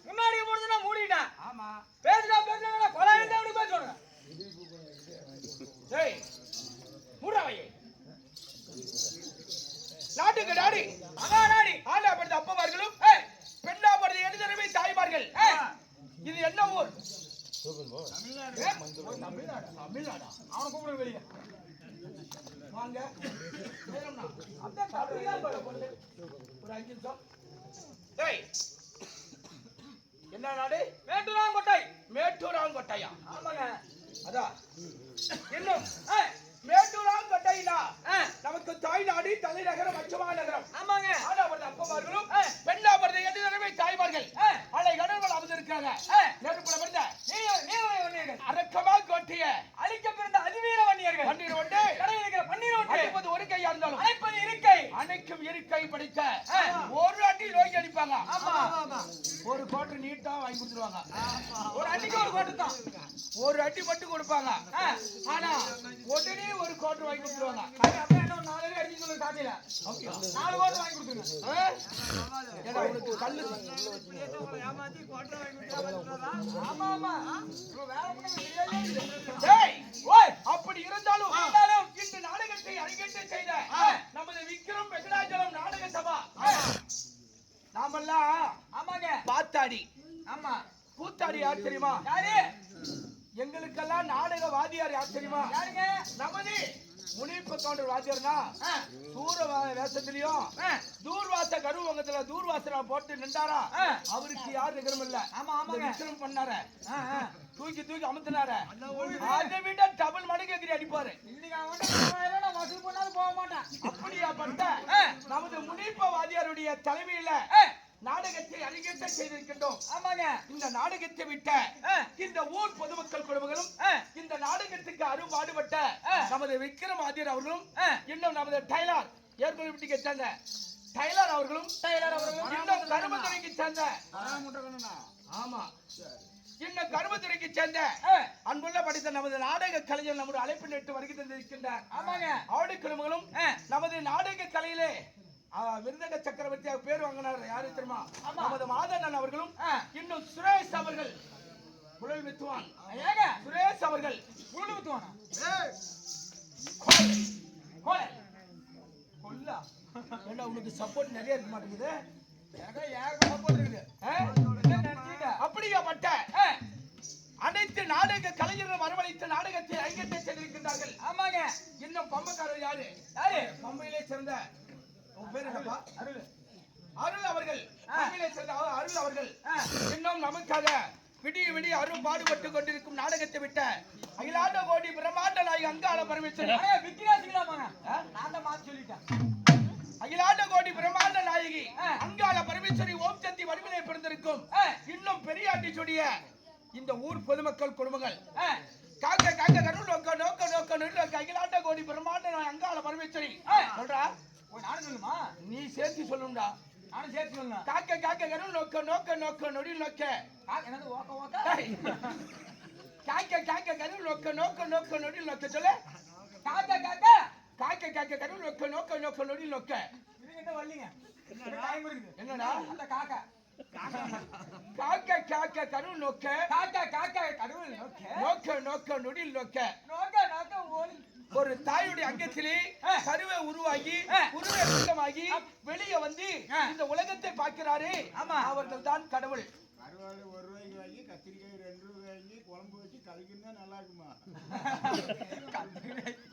முன்னாடி போடுதுனா மூடிட்டேன். பேசுடா பேசுடா கொலை எப்படி பேசுவாங்க. ஏய் மூடா வையே, நாட்டுக்கு நாடி மகாநாடி ஆனா படுத்த அப்பமார்களும் பெண்ணா படுத்த எழுதரவே தாய்மார்கள். இது என்ன ஊர்? தமிழ்நாடு. அவனை கூப்பிடுங்க வெளியே வாங்க. ஒரு 5 நிமிஷம். என்ன நாடு? மேட்டூராங்கோட்டை. மேட்டூராங்கோட்டையா? ஆமாங்க. அதான் இன்னும் மேட்டூராங்கோட்டைனா நமக்கு தாய்நாடு தலைநகரம் அச்சமா நகரம். ஆமாங்க. ஆனா அப்பமார்களும் பெண்ணா படுத்த எழுதரவே தாய்மார்கள் அலை கடவுள் அமர்ந்திருக்காங்க. நெருப்புல பிறந்த அரக்கமா கோட்டைய அழிக்க பிறந்த அதிவீர வன்னியர்கள். வன்னியர் ஒன்று கடையில் இருக்கிற பன்னீர் ஒன்று அடிப்பது ஒரு கையா இருந்தாலும் அணைப்பது இருக்கை, அணைக்கும் இருக்கை படித்த ஒரு அடி நோக்கி அடிப்பாங்க. ஒரு கோட்டு நீட்டா வாங்கி கொடுத்துருவாங்க. ஒரு அடிக்கு ஒரு கோட்டு தான். ஒரு அடி மட்டும் கொடுப்பாங்க. ஆனா உடனே ஒரு கோட்டர் வாங்கி கொடுத்துருவாங்க. அப்படியே என்ன 4 அடி அடிச்சு சொல்ல சாத்தியில 4 கோட்டர் வாங்கி கொடுத்துருங்க. ஏன்னா உனக்கு கல்லு ஆமா ஆமா வேற ஒண்ணும் தெரியாது. டேய் ஓய் அப்படி இருந்தாலும் இந்த நாடகத்தை அரங்கேற்ற செய்த நமது விக்ரம் வெங்கடாச்சலம் நாடக சபா நாமெல்லாம் ஆமாங்க பாத்தாடி ஆமா கூத்தாடி யார் தெரியுமா? யாரு? எங்களுக்கெல்லாம் நாடக வாத்தியார் யார் தெரியுமா? யாருங்க? நமது முனிப்பு கவுண்டர் வாத்தியார்னா சூர வேஷத்திலையும் தூர்வாச கருவங்கத்துல தூர்வாசனா போட்டு நின்றாரா அவருக்கு யார் நிகரம் இல்ல. ஆமா ஆமாங்க விக்ரம் பண்ணாரு தூக்கி தூக்கி அமுத்தினாரு. அதை விட டபுள் மடங்கு அடிப்பாரு. இன்னைக்கு அவன் நான் வசூல் பண்ணாலும் போக மாட்டான். அப்படியா பட்ட நமது முனிப்ப வாத்தியாருடைய தலைமையில நாடகத்தை அரங்கேற்ற செய்திருக்கின்றோம். ஆமாங்க இந்த நாடகத்தை விட்ட இந்த ஊர் பொதுமக்கள் குழுமங்களும் இந்த நாடகத்துக்கு அரும்பாடுபட்ட நமது விக்ரம் வாத்தியார் அவர்களும் இன்னும் நமது டைலர் ஏற்கனவே வீட்டுக்கு சேர்ந்த டைலர் அவர்களும் இன்னும் கருமத்துறைக்கு சேர்ந்த ஆமா இன்னும் கருமத்துறைக்கு சேர்ந்த அன்புள்ள படித்த நமது நாடக கலைஞர் நம்முடைய அழைப்பு நேற்று வருகை தந்திருக்கின்றார். ஆமாங்க ஆடு குழுமங்களும் நமது நாடக கலையிலே விருதக சக்கரவர்த்தியாக பேர் வாங்கினார் யாரு தெரியுமா? நமது மாதண்ணன் அவர்களும் இன்னும் சுரேஷ் அவர்கள் குழல் வித்துவான். சுரேஷ் அவர்கள் குழல் வித்துவானா? கொல்லா என்ன உனக்கு சப்போர்ட் நிறைய இருக்க மாட்டேங்குது. சப்போர்ட் இருக்குது. அப்படியா பட்ட அனைத்து நாடக கலைஞர்கள் வரவழைத்த நாடகத்தை அரங்கேற்ற செய்திருக்கின்றார்கள். ஆமாங்க இன்னும் பம்பக்காரர் யாரு? பம்பையிலே சேர்ந்த அருள் அவர்கள் அருள் அவர்கள் இன்னும் நமக்காக விடிய விடிய அருள் பாடுபட்டு கொண்டிருக்கும் நாடகத்தை விட்ட அகிலாண்ட கோடி பிரம்மாண்ட நாயகி அங்காள பரமேஸ்வரி அகிலாண்ட கோடி பிரம்மாண்ட நாயகி அங்காள பரமேஸ்வரி ஓம் சக்தி வடிவிலே பிறந்திருக்கும் இன்னும் பெரியாட்டி சொடிய இந்த ஊர் பொதுமக்கள் குடும்பங்கள் காக்க காக்க கருள் நோக்க நோக்க நோக்க நோக்க அகிலாண்ட கோடி பிரம்மாண்ட நாயகி அங்காள பரமேஸ்வரி சொல்றா. நானும் சொல்லுமா? நீ சேர்த்து சொல்லுண்டா. நானும் சேர்த்து சொல்லணும். காக்க காக்க கருள் நோக்க நோக்க நோக்க நொடி நோக்க என்னது ஓக்க ஓக்க காக்க காக்க கருள் நோக்க நோக்க நோக்க நொடி நோக்க சொல்லு. காக்க காக்க காக்க காக்க கருள் நோக்க நோக்க நோக்க நொடி நோக்க என்ன வரலீங்க டைம் இருக்குது. என்னடா அந்த காக்க காக்க காக்க கருள் நோக்க காக்க காக்க கடவுள் நோக்க நோக்க நோக்க நொடி நோக்க நோக்க நோக்க ஓடி ஒரு தாயுடைய அங்கத்திலே கருவை உருவாகி உருவை சுத்தமாகி வெளியே வந்து இந்த உலகத்தை பார்க்கிறாரே அவர்கள் தான் கடவுள். கருவாடு 1 ரூபாய்க்கு வாங்கி கத்திரிக்காய் 2 ரூபாய்க்கு வாங்கி குழம்பு வச்சு கலக்கினா நல்லா இருக்குமா?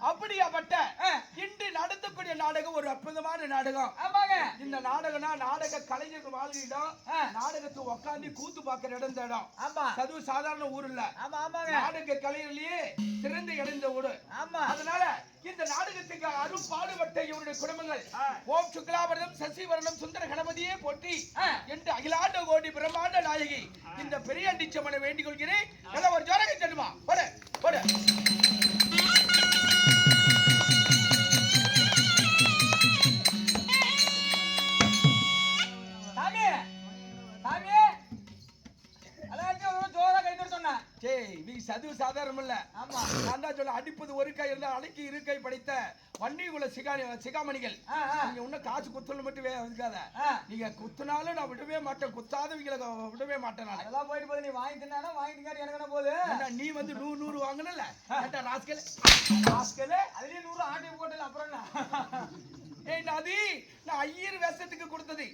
அப்படியாப்பட்ட இன்று நடத்தக்கூடிய நாடகம் ஒரு அற்புதமான நாடகம். இந்த நாடகம்னா நாடக கலைஞர்கள் வாழ்கிடம் நாடகத்தை உட்காந்து கூத்து பார்க்கிற இடம் இடம். அது சாதாரண ஊர் இல்ல. நாடக கலையிலேயே சிறந்த இடம் இந்த ஊரு. அதனால இந்த நாடகத்துக்கு அரும் பாடுபட்ட இவருடைய குடும்பங்கள் ஓம் சுக்லாபரணம் சசிவரணம் சுந்தர கணபதியே போற்றி என்று அகிலாண்ட கோடி பிரம்மாண்ட நாயகி இந்த பெரிய அண்டிச்சமனை வேண்டிக் கொள்கிறேன். ஒரு ஜோரகை தட்டுமா போடு போடு. சதுவு சாதாரணம் இல்ல. நான் தான் சொல்ல அடிப்பது ஒரு கை இருந்தா அலைக்கு இரு கை படைத்த வன்னிகுல சிகாமணிகள். நீங்க இன்னும் காசு குத்துல மட்டும் இருக்காத. நீங்க குத்துனாலும் நான் விடவே மாட்டேன். குத்தாதவங்களை விடவே மாட்டேன். நான் அதெல்லாம் போயிட்டு போது நீ வாங்கி தின்னா வாங்கிட்டு எனக்கு என்ன போகுது? நீ வந்து 100 வாங்கினல ராஸ்கல் அதுலயே 100 ஆட்டி போட்டல. அப்புறம் என்ன அது நான் ஐயர் வேஷத்துக்கு கொடுத்தது.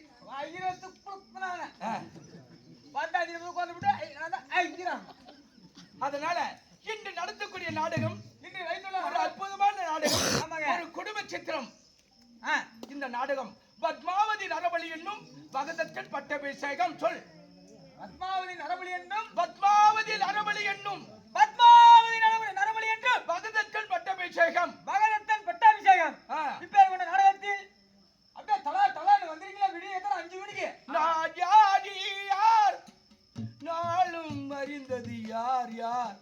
ஐயர் வேஷத்துக்கு கொடுத்தாங்க. அதனால இன்று நடத்தக்கூடிய நாடகம் ஒரு அற்புதமான நாடகம். ஒரு குடும்ப சித்திரம். இந்த நாடகம் பத்மாவதி நரபலி என்னும் பகதத்தன் பட்டாபிஷேகம். சொல். பத்மாவதி நரபலி என்னும் பத்மாவதி நரபலி என்னும் பத்மாவதி நரபலி என்னும் பகதத்தன் பட்டாபிஷேகம். பகதத்தன் பட்டாபிஷேகம். இப்ப இந்த நாடகத்தில் அப்படியே தலா தலான்னு வந்திருக்கீங்களா? விடிய 5 மணிக்கு யார் நாளும் அறிந்தது யார் யார்?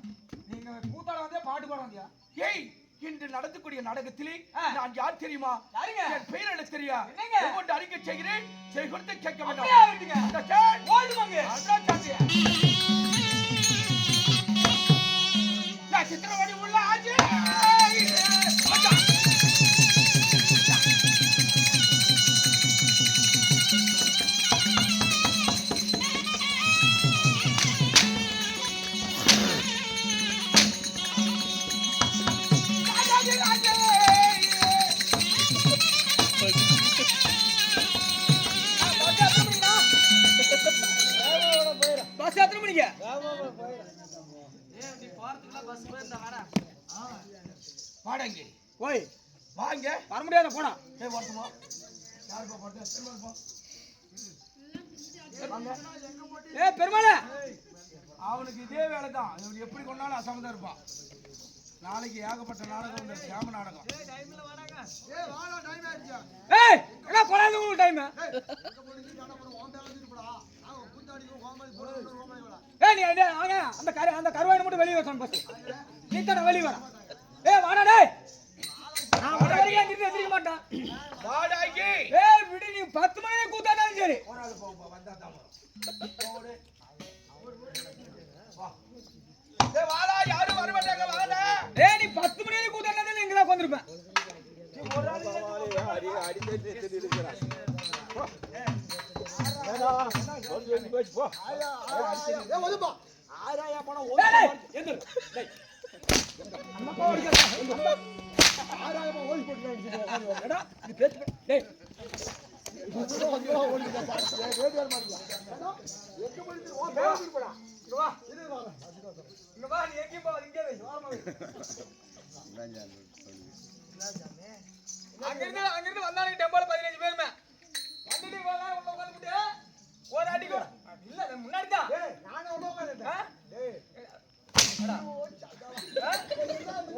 நீங்க கூத்தாட வந்தே பாட்டு பாட வந்தியா? ஏய் இன்று நடத்தக்கூடிய நாடகத்திலே நான் யார் தெரியுமா? என் பெயர் எழுத தெரியா? ஒவ்வொன்று அறிக்கை செய்கிறேன். செய்கொடுத்து கேட்க வேண்டாம். வாடங்க ஓய் வாங்க வர முடியாத போனா ஏய் வரட்டுமா யார் போ போறது பெருமாள் போ பெருமாளே அவனுக்கு இதே வேலை தான் இவன் எப்படி கொண்டாலும் அசமதா இருப்பான் நாளைக்கு ஏகப்பட்ட நாடகம் இந்த சாம நாடகம் ஏய் என்ன போறாங்க உங்களுக்கு டைம் ஏய் நீ வாங்க அந்த கருவாயனை மட்டும் வெளிய வச்சோம் பஸ் நீ தான வெளிய வர ஏய் வாடா டேய் நான் வர வரைக்கும் அங்க எந்திரிக்க மாட்டேன் வாடாகி ஏய் விடு நீ 10 மணிக்கு கூத்தானாலும் சரி ஒரு ஆளு போப்பா வந்தா தான் போடு வா ஏய் வாடா யாரும் வர மாட்டாங்க வாடா ஏய் நீ 10 மணிக்கு கூத்தானாலும் இங்க தான் வந்திருப்பேன் ஒரு ஆளு அடி தெரிஞ்சு இருக்கிறான் போ ஆராயா போனா ஏய் எந்திரு டேய் அம்மா போடுங்க ஆராயமா ஓடி போட்டு எடா நீ பேசு டேய் இங்க வா நீ எங்க போ இங்க வா அங்கிருந்து வந்தானே டெம்போல 15 பேருமே வந்துட்டு போலாம் உள்ள உட்கார்ந்துட்டு ஒரு அடிக்கு இல்ல முன்னாடி தான் நானே உள்ள உட்கார்ந்துட்டேன்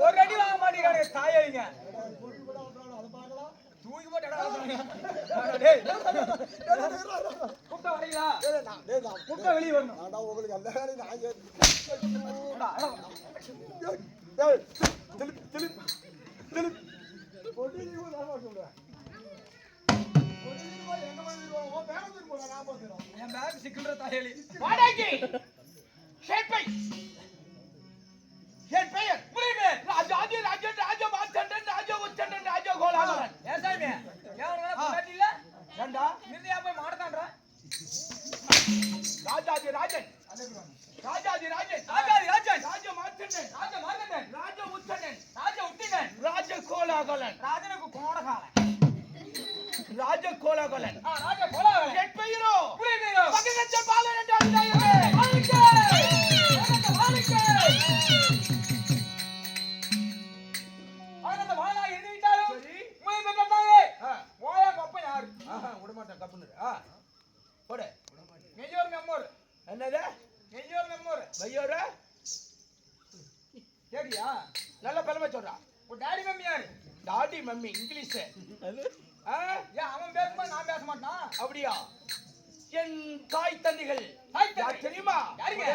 ஒரு அடி வாங்க மாட்டேங்கிறாங்க தாயங்க தூக்கி போட்டு டேய் கூப்பிட்டா வரீங்களா கூப்பிட்டா வெளியே வரணும் உங்களுக்கு அந்த வேலை என் பேக் சிக்கின்ற தாயலி வாடாகி ஷேப்பை என் பெயர் புரியுது ராஜாதி ராஜன் ராஜா மாச்சண்டன் ராஜா உச்சண்டன் ராஜா கோலாகலன் ஏன் சாமி ஏன் வேணா போராட்டி இல்ல ஏண்டா நின்னையா போய் மாடதான்றா ராஜாதி ராஜன் ராஜாதி ராஜன் ராஜாதி ராஜன் ராஜா மாச்சண்டன் ராஜா மார்க்கண்டன் ராஜா உச்சண்டன் ராஜா உத்தினன் ராஜா கோலாகலன் ராஜனுக்கு கோடகால ராஜா கோலாகலன் ராஜா கோலாகல என் பெயரோ புரியுது பகலஞ்ச பாலன் என்ற அடியாயமே வாழ்க்கை வாழ்க்கை அவனத வாளா எழுதி விட்டாலும் உங்களை பெற்றாங்க ஓயா கப்ப யாரு விட மாட்டேன் கப்புன்னு போடு நெய்யோர் மெம்மோர் என்னது நெய்யோர் மெம்மோர் பையோர கேட்டியா நல்ல பெருமை சொல்றா உன் டாடி மம்மி யாரு டாடி மம்மி இங்கிலீஷ் ஏன் அவன் பேசும்போது நான் பேச மாட்டான் அப்படியா என் தாய் தந்தைகள் தாய் தந்தை. யார் தெரியுமா யாருங்க?